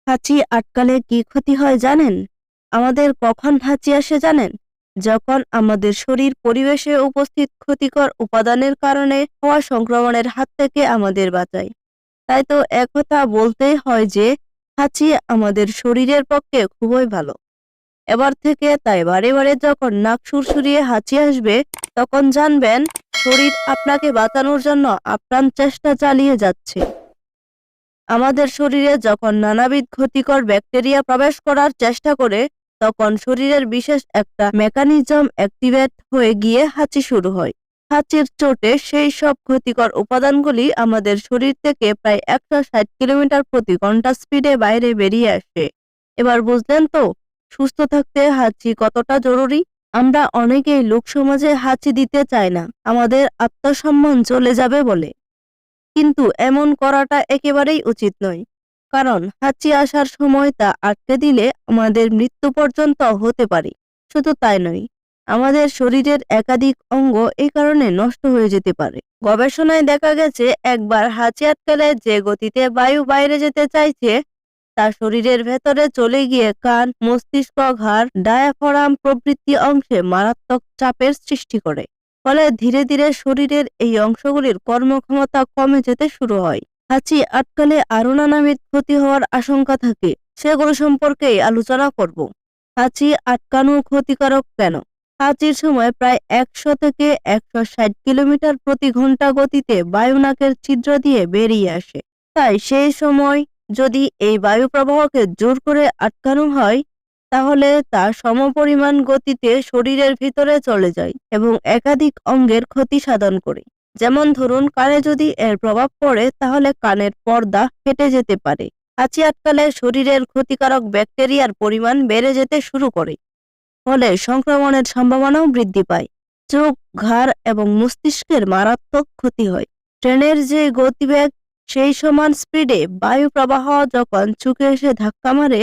হাঁচি আটকালে কি ক্ষতি হয় জানেন? আমাদের কখন হাঁচি আসে জানেন? যখন আমাদের শরীর পরিবেশে উপস্থিত ক্ষতিকর উপাদানের কারণে হওয়া সংক্রমণের হাত থেকে আমাদের বাঁচায়। তাই তো একথা বলতেই হয় যে হাঁচি আমাদের শরীরের পক্ষে খুবই ভালো। এবার থেকে তাই বারে বারে যখন নাক সুরসুরিয়ে হাঁচি আসবে, তখন জানবেন শরীর আপনাকে বাঁচানোর জন্য আপ্রাণ চেষ্টা চালিয়ে যাচ্ছে। আমাদের শরীরে যখন নানাবিধ ক্ষতিকর ব্যাকটেরিয়া প্রবেশ করার চেষ্টা করে, তখন শরীরের বিশেষ একটা মেকানিজম অ্যাক্টিভেট হয়ে গিয়ে হাঁচি শুরু হয়। হাঁচির চোটে সেই সব ক্ষতিকর উপাদানগুলি আমাদের শরীর থেকে প্রায় 160 কিলোমিটার প্রতি ঘন্টা স্পিডে বাইরে বেরিয়ে আসে। এবার বুঝলেন তো সুস্থ থাকতে হাঁচি কতটা জরুরি? আমরা অনেকেই লোকসমাজে হাঁচি দিতে চাই না, আমাদের আত্মসম্মান চলে যাবে বলে। কিন্তু এমন করাটা একেবারেই উচিত নয়। কারণ হাঁচি আসার সময় তা আটকে দিলে আমাদের মৃত্যু পর্যন্ত হতে পারে। শুধু তাই নয়, আমাদের শরীরের একাধিক অঙ্গ এই কারণে নষ্ট হয়ে যেতে পারে। গবেষণায় দেখা গেছে একবার হাঁচি আটকালে যে গতিতে বায়ু বাইরে যেতে চাইছে, তা শরীরের ভেতরে চলে গিয়ে কান, মস্তিষ্ক, ঘাড়, ডায়াফ্রাম প্রভৃতি অংশে মারাত্মক চাপের সৃষ্টি করে। ফলে ধীরে ধীরে শরীরের এই অংশগুলির কর্মক্ষমতা কমে যেতে শুরু হয়। হাঁচি আটকালে আরো নানাবিধ ক্ষতি হওয়ার আশঙ্কা থাকে, সেগুলো সম্পর্কেই আলোচনা করব। হাঁচি আটকানো ক্ষতিকারক কেন? হাঁচির সময় প্রায় 100 থেকে 160 কিলোমিটার প্রতি ঘন্টা গতিতে বায়ু নাকের ছিদ্র দিয়ে বেরিয়ে আসে। তাই সেই সময় যদি এই বায়ু প্রবাহকে জোর করে আটকানো হয়, তাহলে তা সমপরিমাণ গতিতে শরীরের ভিতরে চলে যায় এবং একাধিক অঙ্গের ক্ষতি সাধন করে। যেমন ধরুন, কানে যদি এর প্রভাব পড়ে তাহলে কানের পর্দা ফেটে যেতে পারে। হাঁচি আটকালে শরীরের ক্ষতিকারক ব্যাকটেরিয়ার পরিমাণ বেড়ে যেতে শুরু করে, ফলে সংক্রমণের সম্ভাবনাও বৃদ্ধি পায়। চোখ, ঘাড় এবং মস্তিষ্কের মারাত্মক ক্ষতি হয়। ট্রেনের যে গতিবেগ, সেই সমান স্পিডে বায়ু প্রবাহ যখন চোখে এসে ধাক্কা মারে,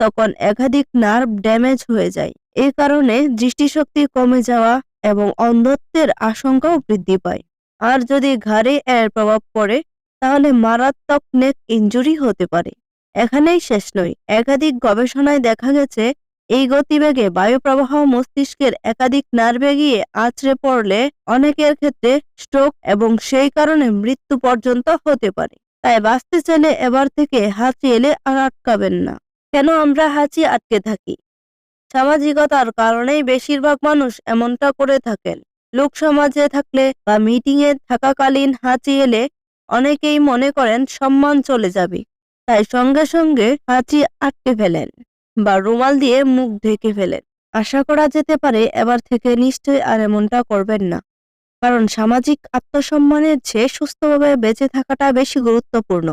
তখন একাধিক নার্ভ ড্যামেজ হয়ে যায়। এই কারণে দৃষ্টিশক্তি কমে যাওয়া এবং অন্ধত্বের আশঙ্কাও বৃদ্ধি পায়। আর যদি ঘাড়ে এর প্রভাব পড়ে, তাহলে মারাত্মক নেক ইনজুরি হতে পারে। এখানেই শেষ নয়, একাধিক গবেষণায় দেখা গেছে এই গতিবেগে বায়ু প্রবাহ মস্তিষ্কের একাধিক নার্ভে গিয়ে আছড়ে পড়লে অনেকের ক্ষেত্রে স্ট্রোক এবং সেই কারণে মৃত্যু পর্যন্ত হতে পারে। তাই বাঁচতে চাইলে এবার থেকে হাঁচি এলে আর আটকাবেন না। কেন আমরা হাঁচি আটকে থাকি? সামাজিকতার কারণেই বেশিরভাগ মানুষ এমনটা করে থাকেন। লোক সমাজে থাকলে বা মিটিং এ থাকাকালীন হাঁচি এলে অনেকেই মনে করেন সম্মান চলে যাবে, তাই সঙ্গে সঙ্গে হাঁচি আটকে ফেলেন বা রুমাল দিয়ে মুখ ঢেকে ফেলেন। আশা করা যেতে পারে এবার থেকে নিশ্চয়ই আর এমনটা করবেন না। কারণ সামাজিক আত্মসম্মানের চেয়ে সুস্থভাবে বেঁচে থাকাটা বেশি গুরুত্বপূর্ণ।